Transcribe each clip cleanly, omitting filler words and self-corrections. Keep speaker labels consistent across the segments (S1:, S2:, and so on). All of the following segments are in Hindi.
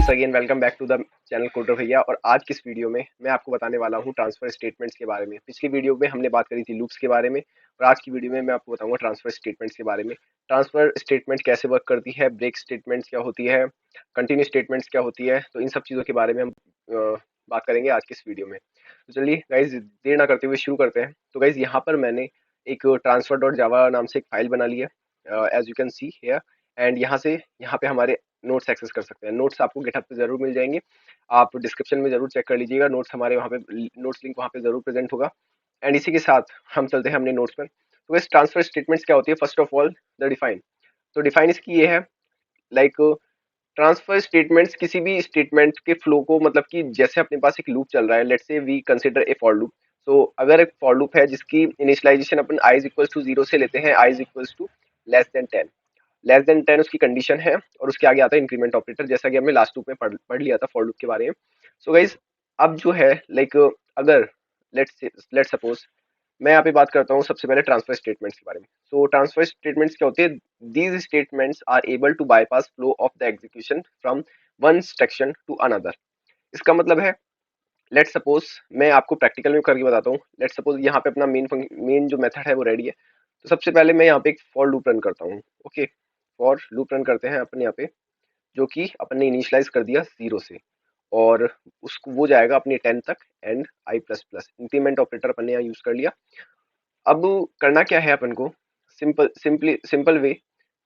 S1: Once again welcome back to the channel कोटर भैया। और आज की इस वीडियो में मैं आपको बताने वाला हूँ ट्रांसफर स्टेटमेंट्स के बारे में। पिछली वीडियो में हमने बात करी थी लूप्स के बारे में और आज की वीडियो में मैं आपको बताऊंगा ट्रांसफर स्टेटमेंट्स के बारे में। ट्रांसफर स्टेटमेंट कैसे वर्क करती है, ब्रेक स्टेटमेंट्स क्या होती है, कंटिन्यू स्टेटमेंट्स क्या होती है, तो इन सब चीज़ों के बारे में हम बात करेंगे आज की इस वीडियो में। तो चलिए गाइज देर ना करते हुए शुरू करते हैं। तो गाइज यहाँ पर मैंने एक ट्रांसफर डॉट जावा नाम से एक फाइल बना ली है, as you can see here. And यहाँ पे हमारे नोट्स एक्सेस कर सकते हैं। नोट्स आपको गिटहब पे जरूर मिल जाएंगे, आप डिस्क्रिप्शन में जरूर चेक कर लीजिएगा। नोट्स हमारे वहाँ पे, नोट्स लिंक वहाँ पे जरूर प्रेजेंट होगा। एंड इसी के साथ हम चलते हैं अपने नोट्स पर। तो इस ट्रांसफर स्टेटमेंट्स क्या होती है, first of all the define. तो डिफाइन इसकी ये है, लाइक ट्रांसफर स्टेटमेंट्स किसी भी स्टेटमेंट के फ्लो को, मतलब कि जैसे अपने पास एक लूप चल रहा है, let's say we consider a for loop. तो अगर एक फॉर लूप है जिसकी इनिशियलाइजेशन अपन i इज इक्वल्स टू 0 से लेते हैं, i is equals to less than 10 उसकी कंडीशन है, और उसके आगे आता है इंक्रीमेंट ऑपरेटर, जैसा कि हमने लास्ट लूप में पढ़ लिया था फॉर लूप के बारे में। सो गाइज अब जो है, लाइक अगर लेट्स सपोज मैं यहाँ पे बात करता हूँ सबसे पहले ट्रांसफर स्टेटमेंट्स के बारे में। सो ट्रांसफर स्टेटमेंट्स क्या होते हैं, these statements are able to bypass flow of the execution from one instruction to another. इसका मतलब है, लेट्स सपोज मैं आपको प्रैक्टिकल में करके बताता हूँ। लेट्स सपोज यहाँ पे अपना मेन जो मेथड है वो रेडी है। तो सबसे पहले मैं यहाँ पे एक फॉर लूप रन करता हूँ। ओके, फॉर लूप रन करते हैं अपन यहाँ पे, जो कि अपन ने इनिशियलाइज कर दिया 0 से, और उसको वो जाएगा अपने 10 तक। And I plus plus increment operator अपन ने यहाँ यूज कर लिया। अब करना क्या है अपन को, सिंपल वे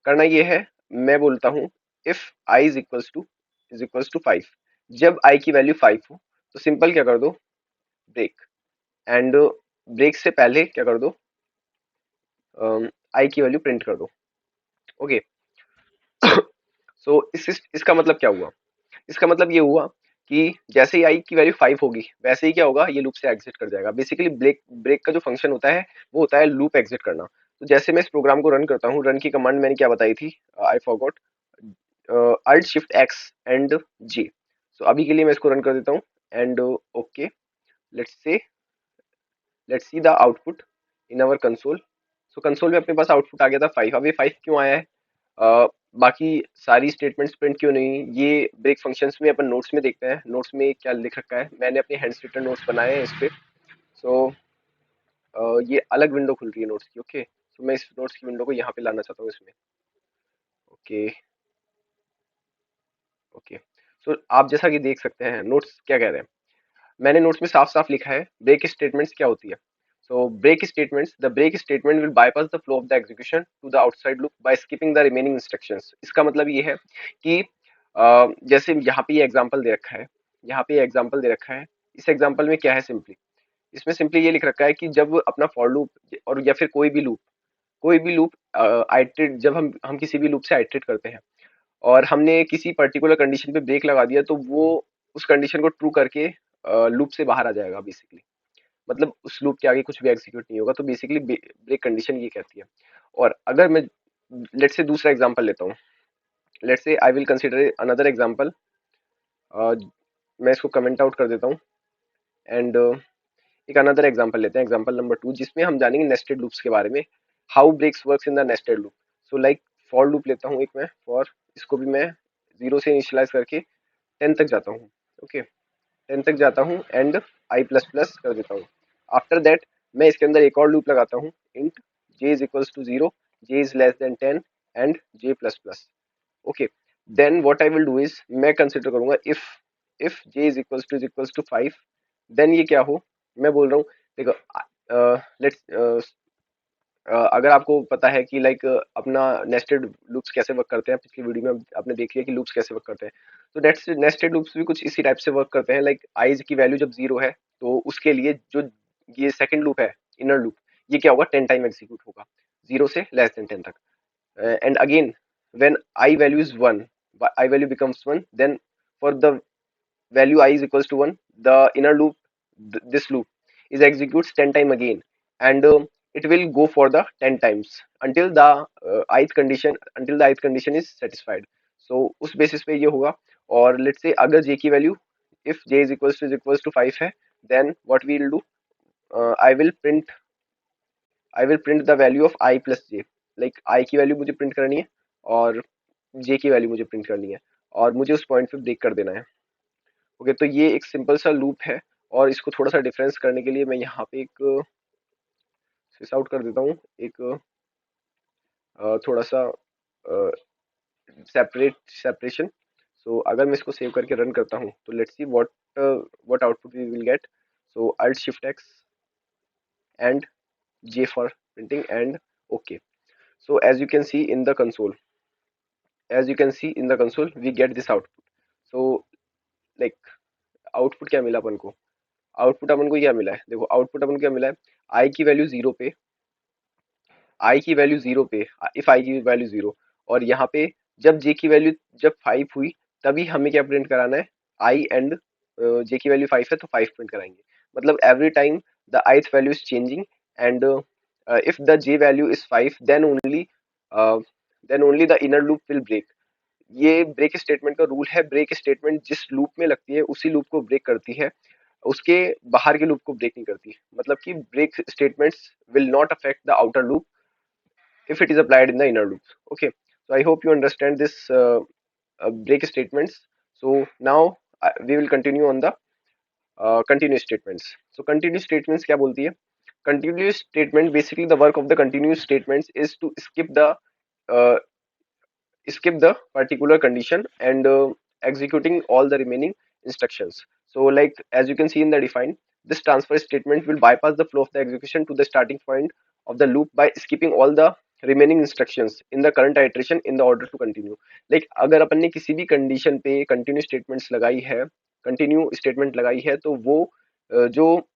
S1: करना ये है। मैं बोलता हूँ if I is equals to 5, जब आई की वैल्यू 5 हो तो सिंपल क्या कर दो, ब्रेक। एंड ब्रेक से पहले क्या कर दो, आई की वैल्यू प्रिंट कर दो। ओके, सो इसका मतलब क्या हुआ, इसका मतलब ये हुआ कि जैसे ही आई की वैल्यू 5 होगी, वैसे ही क्या होगा, ये लूप से एग्जिट कर जाएगा। बेसिकली ब्रेक ब्रेक का जो फंक्शन होता है वो होता है लूप एग्जिट करना। तो जैसे मैं इस प्रोग्राम को रन करता हूँ, रन की कमांड मैंने क्या बताई थी, I forgot, alt shift x and G. So अभी के लिए मैं इसको रन कर देता हूँ। And okay, let's say let's see the output in our console. So console में अपने पास आउटपुट आ गया था 5। अब ये 5 क्यों आया है, बाकी सारी स्टेटमेंट्स प्रिंट क्यों नहीं, ये ब्रेक फंक्शंस में अपन नोट्स में देखते हैं। नोट्स में क्या लिख रखा है, मैंने अपने हैंड रिटन नोट्स बनाए हैं इस पे। सो ये अलग विंडो खुल रही है नोट्स की। ओके, तो मैं इस नोट्स की विंडो को यहाँ पे लाना चाहता हूँ इसमें। ओके ओके, सो आप जैसा कि देख सकते हैं नोट्स क्या कह रहे हैं, मैंने नोट्स में साफ साफ लिखा है ब्रेक स्टेटमेंट्स क्या होती है। So break statements, the break statement will bypass the flow of the execution to the outside loop by skipping the remaining instructions. इसका मतलब ये है कि जैसे यहाँ पे ये एग्जांपल दे रखा है, यहाँ पे ये एग्जांपल दे रखा है। इस एग्जांपल में क्या है, सिंपली इसमें सिंपली ये लिख रखा है कि जब अपना फॉर लूप और या फिर कोई भी लूप आइटरेट, जब हम किसी भी लूप से आइटरेट करते हैं और हमने किसी पर्टिकुलर कंडीशन पे ब्रेक लगा दिया, तो वो उस कंडीशन को ट्रू करके लूप से बाहर आ जाएगा बेसिकली। मतलब उस लूप के आगे कुछ भी एग्जीक्यूट नहीं होगा। तो बेसिकली ब्रेक कंडीशन ये कहती है। और अगर मैं लेट्स से दूसरा एग्जांपल लेता हूँ, let's say I will consider another example. मैं इसको कमेंट आउट कर देता हूँ। एंड एक अनदर एग्जांपल लेते हैं, एग्जांपल नंबर 2, जिसमें हम जानेंगे नेस्टेड लूप्स के बारे में, how breaks works in the nested loop. So like for loop लेता हूँ एक मैं, फॉर इसको भी मैं 0 से इनिशियलाइज करके 10 तक जाता हूँ। ओके, 10 तक जाता हूँ एंड आई प्लस प्लस कर देता हूँ। आफ्टर दैट मैं इसके अंदर एक और लूप लगाता हूँ, int j is equals to 0, j is less than 10 and j plus plus. Okay, then what I will do is, मैं कंसिडर करूंगा if j is equals to 5, then ये क्या हो, मैं बोल रहा हूँ देखो, लेट्स अगर आपको पता है कि लाइक अपना नेस्टेड लूप्स कैसे वर्क करते हैं, पिछली वीडियो में आपने देख लिया कि लूप्स कैसे वर्क करते हैं। तो नेस्टेड लूप्स भी कुछ इसी टाइप से वर्क करते हैं। लाइक आई की वैल्यू जब 0 है, तो उसके लिए जो ये सेकंड लूप है, इनर लूप, ये क्या होगा, 10 टाइम एग्जीक्यूट होगा 0 से लेस देन 10 तक। And again when I value is 1, I value becomes 1, then for the value I is equals to 1, the inner loop, this loop is executes 10 time again, and it will go for the 10 times until the ith condition is satisfied. So उस basis पे ये होगा। और let's say अगर j की value, if j is equals to 5 है, then what we will do, I will print the value of I plus j। Like I की वैल्यू मुझे प्रिंट करनी है और j की वैल्यू मुझे प्रिंट करनी है। और मुझे उस पॉइंट पे ब्रेक कर देना है। ओके, तो ये एक सिंपल सा लूप है, और इसको थोड़ा सा डिफरेंस करने के लिए मैं यहाँ पे एक स्विच आउट कर देता हूँ, एक थोड़ा सा सेपरेशन। सो अगर मैं इसको सेव करके रन करता हूँ तो let's see what output we will get. So alt shift x and J for printing and OK. So as you can see in the console we get this output. So like output क्या मिला अपन को? आउटपुट अपन को क्या मिला है? देखो आउटपुट अपन को क्या मिला है, आई की वैल्यू जीरो पे, आई की वैल्यू जीरो पे, इफ आई की वैल्यू जीरो, और यहाँ पे जब जे की वैल्यू जब 5 हुई तभी हमें क्या प्रिंट कराना है, आई एंड जे की वैल्यू 5 है तो 5 प्रिंट कराएंगे। मतलब every time the ith value is changing and if the J value is 5 then only the inner loop will break. ये ब्रेक स्टेटमेंट का रूल है। ब्रेक स्टेटमेंट जिस लूप में लगती है उसी लूप को ब्रेक करती है, उसके बाहर के लूप को ब्रेक नहीं करती। मतलब कि break statements will not affect the outer loop if it is applied in the inner loop. Okay, so I hope you understand this break statements. So now we will continue on the continuous statements. So continuous statements क्या बोलती है? Continuous statement, basically the work of the continuous statements is to uh, skip the particular condition and executing all the remaining instructions. So like as you can see in the define, this transfer statement will bypass the flow of the execution to the starting point of the loop by skipping all the remaining instructions in the current iteration in the order to continue. Like अगर अपन ने किसी भी कंडीशन पे कंटिन्यू स्टेटमेंट्स लगाई है, कंटिन्यू स्टेटमेंट लगाई है, तो वो जो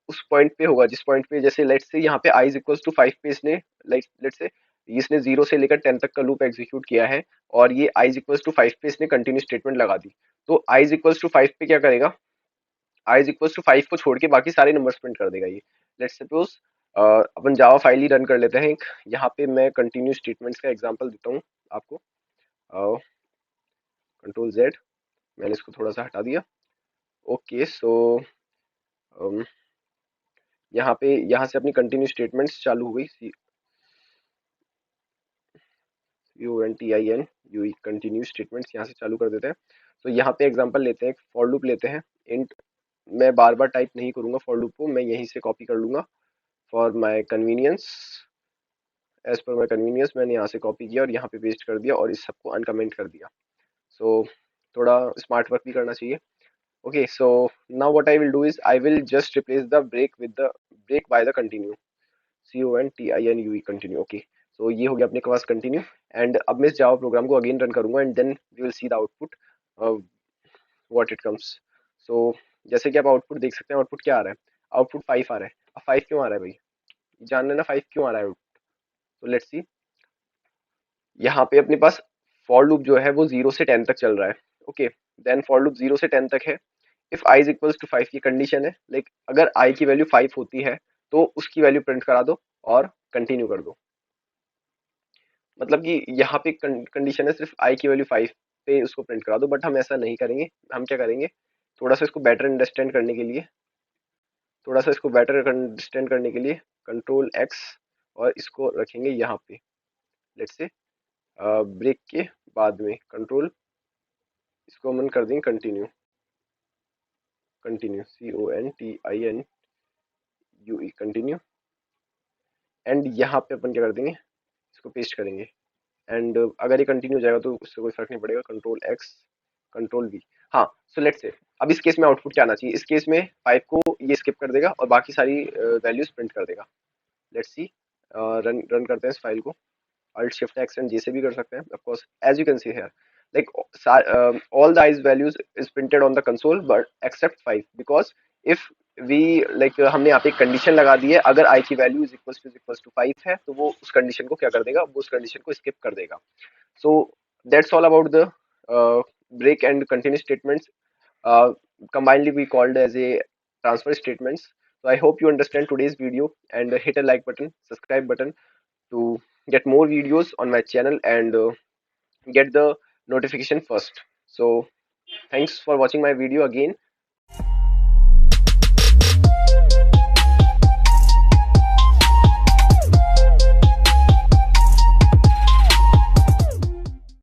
S1: उस पॉइंट पे होगा जिस पॉइंट पे, जैसे लेट्स से यहाँ पे i इज इक्वल्स टू 5 पे इसने लाइक लेट्स से इसने 0 से लेकर 10 तक का लूप एग्जीक्यूट किया है, और ये i इज इक्वल्स टू 5 पे इसने कंटिन्यू स्टेटमेंट लगा दी। तो i इज इक्वल्स टू 5 पे क्या करेगा, i इज इक्वल्स टू 5 को छोड़ के बाकी सारे नंबर्स प्रिंट कर देगा ये। Let's suppose upon Java file he run कर लेते हैं। यहाँ पे मैं कंटिन्यू स्टेटमेंट्स का एग्जांपल देता हूँ आपको। कंट्रोल जेड, मैंने इसको थोड़ा सा हटा दिया। ओके, सो यहाँ पे यहाँ से अपनी कंटिन्यू स्टेटमेंट्स चालू हो गई। CONTINUE कंटिन्यू स्टेटमेंट्स यहाँ से चालू कर देते हैं। तो यहाँ पे एग्जांपल लेते हैं, फॉर लूप लेते हैं। इंट, मैं बार बार टाइप नहीं करूंगा फॉर लूप को, मैं यहीं से कॉपी कर लूंगा for my convenience. As per my convenience मैंने यहाँ से कॉपी किया और यहाँ पे पेस्ट कर दिया और इस सबको अनकमेंट कर दिया। सो थोड़ा स्मार्ट वर्क भी करना चाहिए। Okay, so now what I will do is I will just replace the break with the break by the continue. CONTINUE continue. Okay, so ये हो गया अपने पास कंटिन्यू। एंड अब मैं इस जावा प्रोग्राम को अगेन रन करूंगा and then we will see the output what it comes. So जैसे कि आप आउटपुट देख सकते हैं, आउटपुट क्या आ रहा है, आउटपुट 5 आ रहा है। अब 5 क्यों आ रहा है भाई, जान लेना 5 क्यों आ रहा है। तो लेट्स सी, यहाँ पे अपने पास फॉर लूप जो है वो 0 से 10 तक चल रहा है। ओके, देन फॉर लूप 0 से 10 तक है। If i is equals to 5 की कंडीशन है, लाइक अगर i की वैल्यू 5 होती है तो उसकी वैल्यू प्रिंट करा दो और कंटिन्यू कर दो। मतलब कि यहाँ पे कंडीशन है सिर्फ i की वैल्यू 5 पे उसको प्रिंट करा दो, बट हम ऐसा नहीं करेंगे। हम क्या करेंगे, थोड़ा सा इसको बेटर अंडरस्टैंड करने के लिए, थोड़ा सा इसको बेटर अंडरस्टैंड करने के लिए कंट्रोल एक्स और इसको रखेंगे यहाँ पे। लेट्स से ब्रेक के बाद में कंट्रोल, इसको हम कर देंगे continue. Continue CONTINUE continue. And यहाँ पे अपन क्या कर देंगे, इसको पेस्ट करेंगे। एंड अगर ये कंटिन्यू हो जाएगा तो उससे कोई फर्क नहीं पड़ेगा। Control x, control we. हाँ, सो लेट्स से अब इस केस में आउटपुट क्या आना चाहिए, इस केस में 5 को ये स्किप कर देगा और बाकी सारी वैल्यूज प्रिंट कर देगा। लेट्स सी, रन रन करते हैं इस फाइल को। Alt Shift X and J से भी कर सकते हैं of course, as you can see here, like all the i's values is printed on the console but except 5 because if we like हमने यहाँ पे एक कंडीशन लगा दी है, अगर i की वैल्यू इज इक्वल्स टू 5 है तो वो उस कंडीशन को क्या कर देगा, वो उस कंडीशन को स्किप कर देगा। So that's all about the break and continue statements, combinedly we called as a transfer statements. So I hope you understand today's video and hit a like button, subscribe button to get more videos on my channel and get the notification first. So thanks for watching my video again.